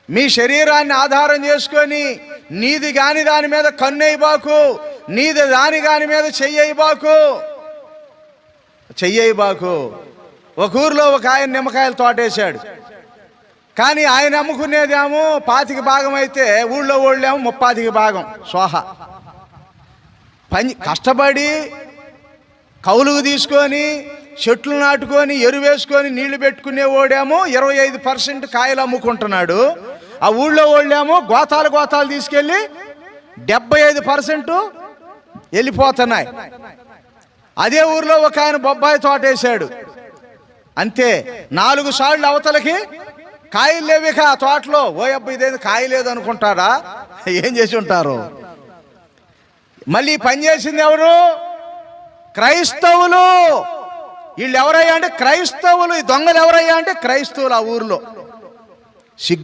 మీ శరీరాన్ని ఆధారం చేసుకొని నీది కాని దాని మీద కన్నేయబాకు, నీది దాని కాని మీద చెయ్యబాకు. ఒక ఊరిలో ఒక ఆయన నిమ్మకాయలు తోటేశాడు. కానీ ఆయన అమ్ముకునేదేమో 25 భాగం అయితే ఊళ్ళో వాళ్ళేమో 30 భాగం సోహ. కష్టపడి కౌలుకు తీసుకొని చెట్లు నాటుకొని ఎరువేసుకొని నీళ్లు పెట్టుకునేవాడేమో 25% కాయలు అమ్ముకుంటున్నాడు. ఆ ఊళ్ళో వాళ్ళేమో గోతాలు తీసుకెళ్ళి 75% వెళ్ళిపోతున్నాయి. అదే ఊర్లో ఒక ఆయన బొబ్బాయి తోటేశాడు. అంతే, 4 సార్లు అవతలకి కాయలు లేవిక ఆ తోటలో. ఇదేది కాయ లేదు అనుకుంటారా? ఏం చేసి ఉంటారు? మళ్ళీ పని చేసింది ఎవరు? క్రైస్తవులు. వీళ్ళు ఎవరయ్యా అంటే క్రైస్తవులు. ఈ దొంగలు ఎవరయ్యా అంటే క్రైస్తవులు. ఆ ఊర్లో